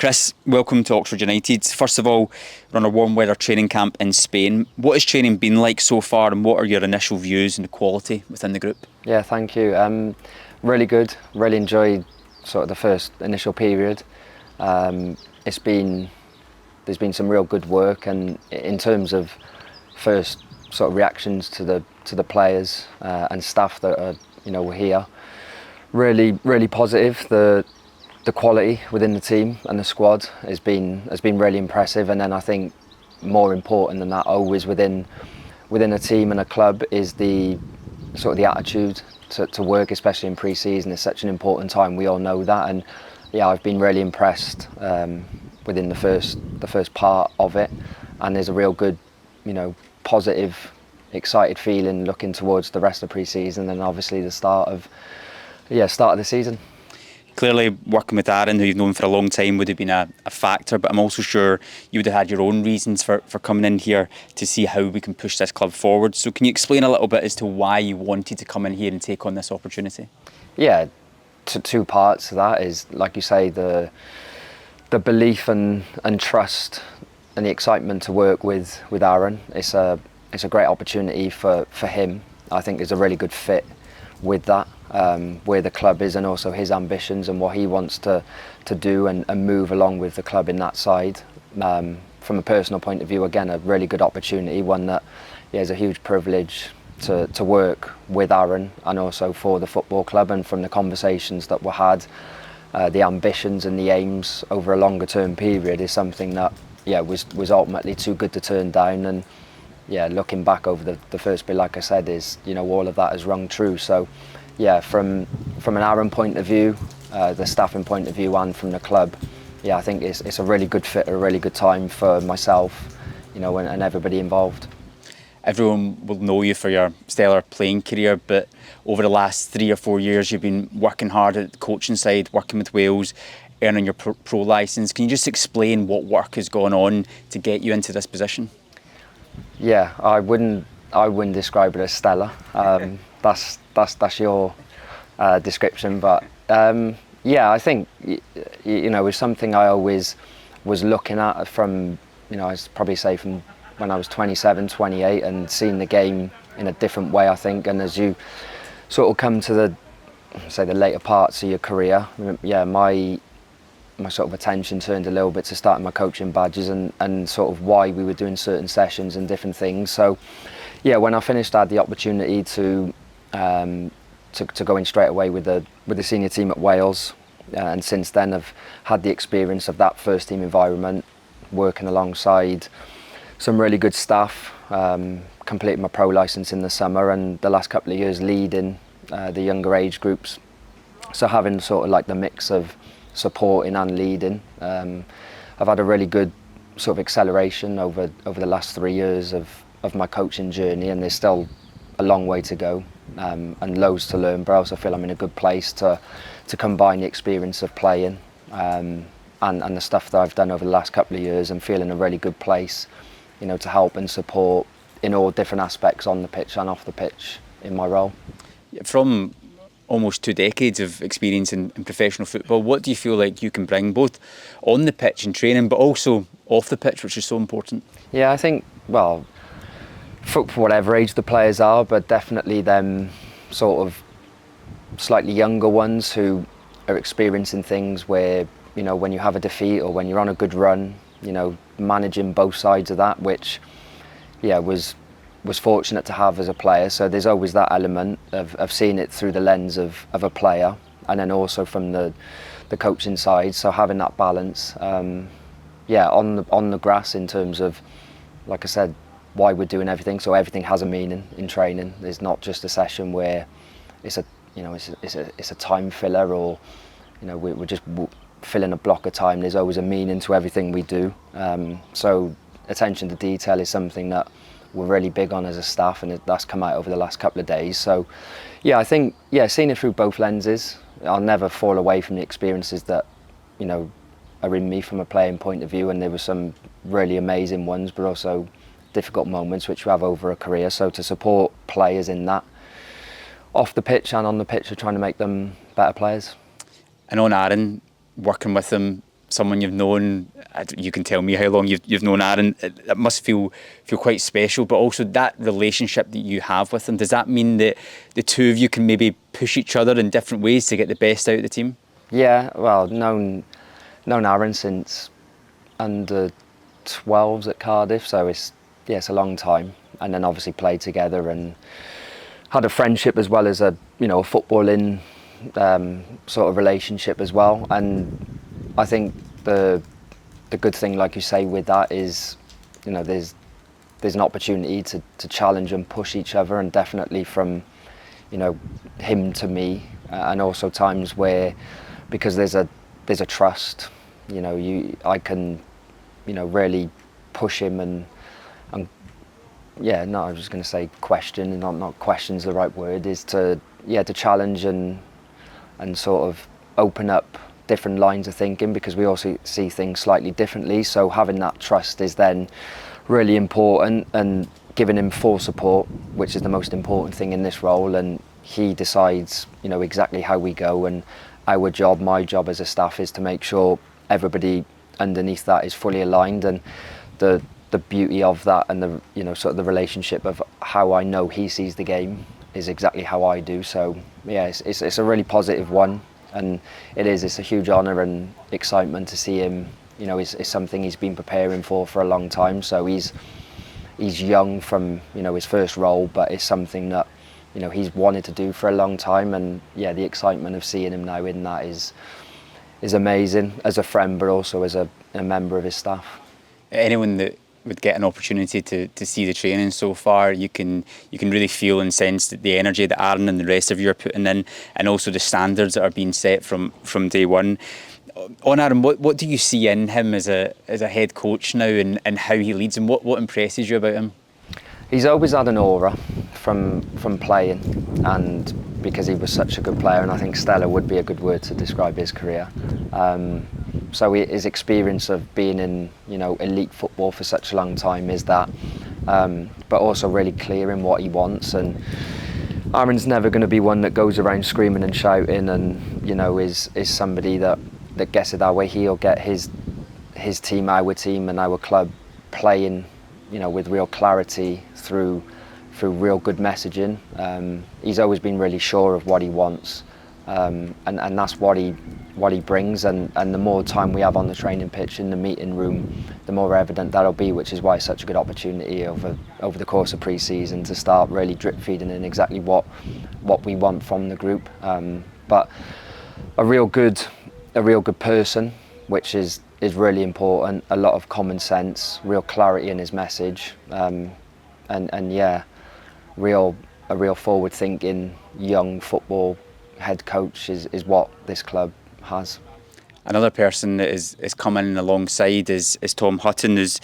Chris, welcome to Oxford United. First of all, we're on a warm weather training camp in Spain. What has training been like so far, and what are your initial views on the quality within the group? Yeah, thank you. Really good. Really enjoyed sort of the first initial period. There's been some real good work, and in terms of first sort of reactions to the players and staff that are were here, really positive. The quality within the team and the squad has been really impressive, and then I think more important than that, always within a team and a club, is the sort of the attitude to work, especially in pre-season. It's such an important time. We all know that, and yeah, I've been really impressed within the first part of it, and there's a real good, positive, excited feeling looking towards the rest of pre-season and obviously the start of the season. Clearly, working with Aaron, who you've known for a long time, would have been a factor, but I'm also sure you would have had your own reasons for coming in here to see how we can push this club forward. So can you explain a little bit as to why you wanted to come in here and take on this opportunity? Yeah, two parts to that is, like you say, the belief and trust and the excitement to work with Aaron. It's a great opportunity for him. I think there's a really good fit with that, where the club is, and also his ambitions and what he wants to do and move along with the club in that side. From a personal point of view, again, a really good opportunity, one that is a huge privilege to work with Aaron and also for the football club. And from the conversations that were had, the ambitions and the aims over a longer term period is something that was ultimately too good to turn down. And looking back over the first bit, like I said, is all of that has rung true. So from an Aaron point of view, the staffing point of view, and from the club, I think it's a really good fit, a really good time for myself, and everybody involved. Everyone will know you for your stellar playing career, but over the last 3 or 4 years you've been working hard at the coaching side, working with Wales, earning your pro licence. Can you just explain what work has gone on to get you into this position? Yeah, I wouldn't describe it as stellar. That's your description, but I think it's something I always was looking at from I'd probably say from when I was 27, 28, and seeing the game in a different way, I think. And as you sort of come to the later parts of your career, my sort of attention turned a little bit to starting my coaching badges and sort of why we were doing certain sessions and different things. So when I finished, I had the opportunity to go in straight away with the senior team at Wales, and since then I've had the experience of that first team environment, working alongside some really good staff, completed my pro licence in the summer, and the last couple of years leading the younger age groups. So having sort of like the mix of supporting and leading, I've had a really good sort of acceleration over the last 3 years of my coaching journey, and there's still a long way to go and loads to learn, but I also feel I'm in a good place to combine the experience of playing and the stuff that I've done over the last couple of years, and feel in a really good place to help and support in all different aspects on the pitch and off the pitch in my role. From almost 2 decades of experience in professional football, what do you feel like you can bring both on the pitch in training but also off the pitch, which is so important? Yeah, I think, well, for whatever age the players are, but definitely them sort of slightly younger ones who are experiencing things where, when you have a defeat or when you're on a good run, managing both sides of that, which was fortunate to have as a player. So there's always that element of seeing it through the lens of a player, and then also from the coaching side. So having that balance, on the grass, in terms of, like I said, why we're doing everything. So everything has a meaning in training. There's not just a session where it's a time filler, or we're just filling a block of time. There's always a meaning to everything we do. So attention to detail is something that we're really big on as a staff, and that's come out over the last couple of days. So I think seeing it through both lenses, I'll never fall away from the experiences that are in me from a playing point of view, and there were some really amazing ones, but also difficult moments which we have over a career. So to support players in that, off the pitch and on the pitch, are trying to make them better players. And on Aaron, working with him someone you've known. You can tell me how long you've known Aaron. It must feel quite special, but also that relationship that you have with him. Does that mean that the two of you can maybe push each other in different ways to get the best out of the team? Yeah, well, known Aaron since under 12s at Cardiff, so it's a long time. And then obviously played together and had a friendship as well as a footballing sort of relationship as well. And I think the good thing, like you say, with that is, there's an opportunity to challenge and push each other, and definitely from him to me, and also times where, because there's a trust, I can really push him and I was just going to say question, and not question's the right word, is to challenge and sort of open up different lines of thinking, because we also see things slightly differently. So having that trust is then really important, and giving him full support, which is the most important thing in this role. And he decides exactly how we go, and my job as a staff is to make sure everybody underneath that is fully aligned. And the beauty of that, and the sort of the relationship of how I know he sees the game is exactly how I do. So yeah, it's a really positive one, and it's a huge honour and excitement to see him. It's something he's been preparing for a long time. So he's young from his first role, but it's something that he's wanted to do for a long time. And yeah, the excitement of seeing him now in that is amazing, as a friend, but also as a member of his staff. Anyone that would get an opportunity to see the training so far, you can really feel and sense the energy that Aaron and the rest of you are putting in, and also the standards that are being set from day one. On Aaron, what do you see in him as a head coach now, and how he leads, and what impresses you about him? He's always had an aura from playing, and because he was such a good player, and I think stellar would be a good word to describe his career. So his experience of being in elite football for such a long time is that, but also really clear in what he wants. And Aaron's never going to be one that goes around screaming and shouting, and is somebody that gets it that way. He'll get his team, our team, and our club playing with real clarity through real good messaging. He's always been really sure of what he wants, and that's what he brings. And the more time we have on the training pitch, in the meeting room, the more evident that'll be, which is why it's such a good opportunity over the course of pre-season to start really drip feeding in exactly what we want from the group. But a real good person, which is really important. A lot of common sense, real clarity in his message, and yeah, a real forward-thinking young football head coach is what this club has. Another person that is coming alongside is Tom Hutton, who's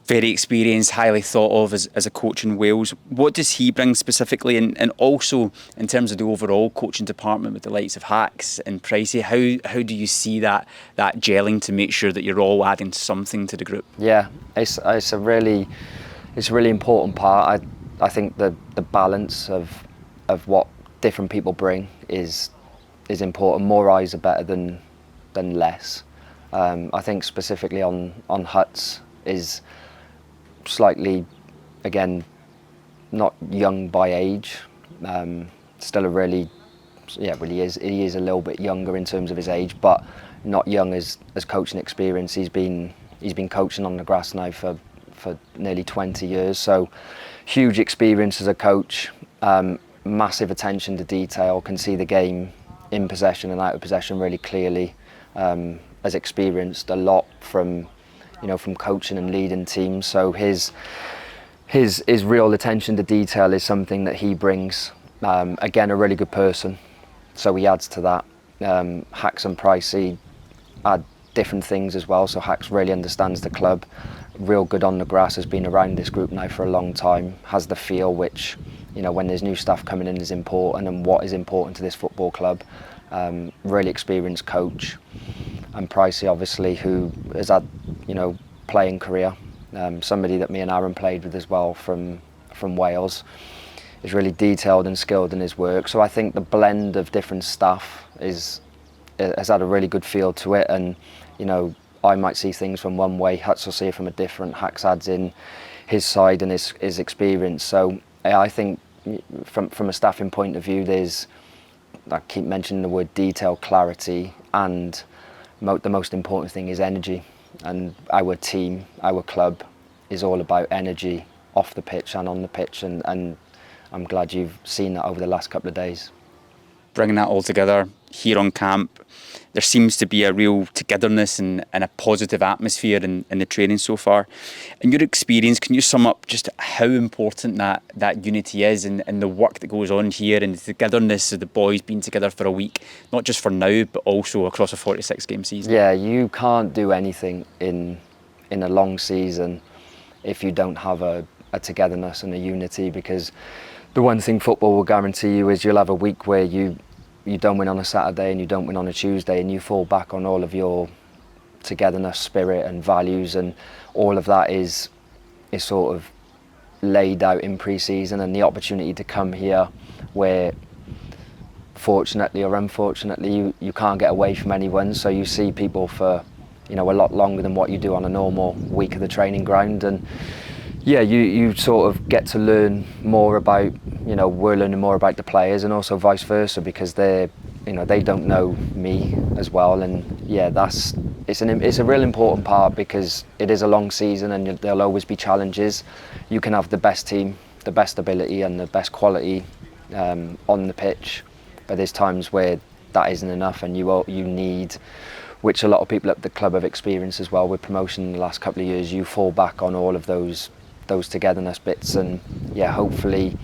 very experienced, highly thought of as a coach in Wales. What does he bring specifically, and also in terms of the overall coaching department with the likes of Hacks and Pricey? How do you see that gelling to make sure that you're all adding something to the group? Yeah, it's a really important part. I think the balance of what different people bring is important. More eyes are better than less. I think specifically on Huts is slightly, again, not young by age. Still a really, really is. He is a little bit younger in terms of his age, but not young as coaching experience. He's been coaching on the grass now for nearly 20 years. So huge experience as a coach. Massive attention to detail. Can see the game in possession and out of possession really clearly. Has experienced a lot from coaching and leading teams. So his real attention to detail is something that he brings. Again, a really good person, so he adds to that. Hacks and Pricey add different things as well. So Hacks really understands the club, real good on the grass, has been around this group now for a long time, has the feel which, when there's new stuff coming in, is important, and what is important to this football club. Really experienced coach. And Pricey, obviously, who has had playing career, somebody that me and Aaron played with as well from Wales, is really detailed and skilled in his work. So I think the blend of different stuff has had a really good feel to it, and I might see things from one way, Huts will see it from a different. Hacks adds in his side and his experience. So I think from a staffing point of view, I keep mentioning the word detail, clarity, and the most important thing is energy. And our team, our club, is all about energy off the pitch and on the pitch, and I'm glad you've seen that over the last couple of days. Bringing that all together here on camp, there seems to be a real togetherness and a positive atmosphere in the training so far. In your experience, can you sum up just how important that unity is and the work that goes on here and the togetherness of the boys being together for a week, not just for now, but also across a 46-game season? Yeah, you can't do anything in a long season if you don't have a togetherness and a unity, because the one thing football will guarantee you is you'll have a week where you don't win on a Saturday and you don't win on a Tuesday, and you fall back on all of your togetherness, spirit and values, and all of that is sort of laid out in pre-season. And the opportunity to come here where fortunately or unfortunately you can't get away from anyone, so you see people for a lot longer than what you do on a normal week of the training ground. And yeah, you sort of get to learn more about, we're learning more about the players, and also vice versa, because they don't know me as well. And yeah, it's a real important part, because it is a long season and there'll always be challenges. You can have the best team, the best ability and the best quality on the pitch, but there's times where that isn't enough, and you need, which a lot of people at the club have experienced as well with promotion in the last couple of years, you fall back on all of those togetherness bits. And yeah, hopefully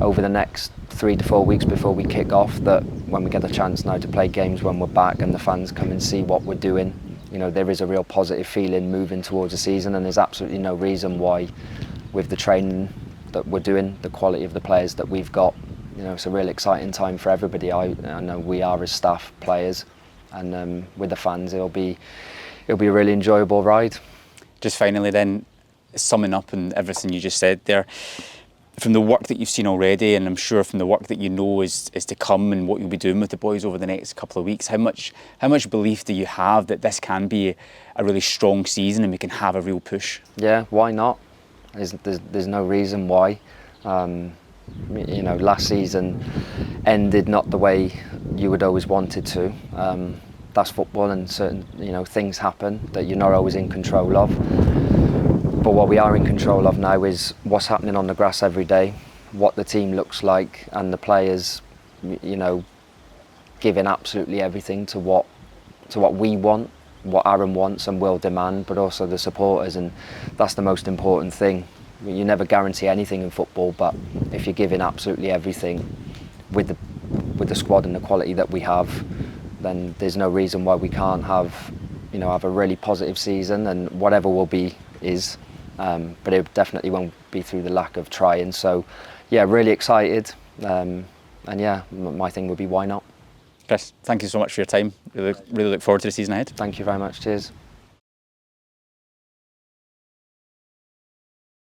over the next 3 to 4 weeks before we kick off, that when we get the chance now to play games when we're back and the fans come and see what we're doing, there is a real positive feeling moving towards the season. And there's absolutely no reason why, with the training that we're doing, the quality of the players that we've got, it's a real exciting time for everybody. I know we are as staff, players, and with the fans it'll be a really enjoyable ride. Just finally then, summing up and everything you just said there, from the work that you've seen already, and I'm sure from the work that you know is to come and what you'll be doing with the boys over the next couple of weeks, how much belief do you have that this can be a really strong season and we can have a real push? Yeah, why not? There's no reason why. Last season ended not the way you would always want it to. That's football, and certain things happen that you're not always in control of. But what we are in control of now is what's happening on the grass every day, what the team looks like, and the players, giving absolutely everything to what we want, what Aaron wants and will demand, but also the supporters, and that's the most important thing. You never guarantee anything in football, but if you're giving absolutely everything with the squad and the quality that we have, then there's no reason why we can't have a really positive season, and whatever will be is. But it definitely won't be through the lack of trying. So, yeah, really excited. And yeah, my thing would be why not? Chris, thank you so much for your time. Really look forward to the season ahead. Thank you very much. Cheers.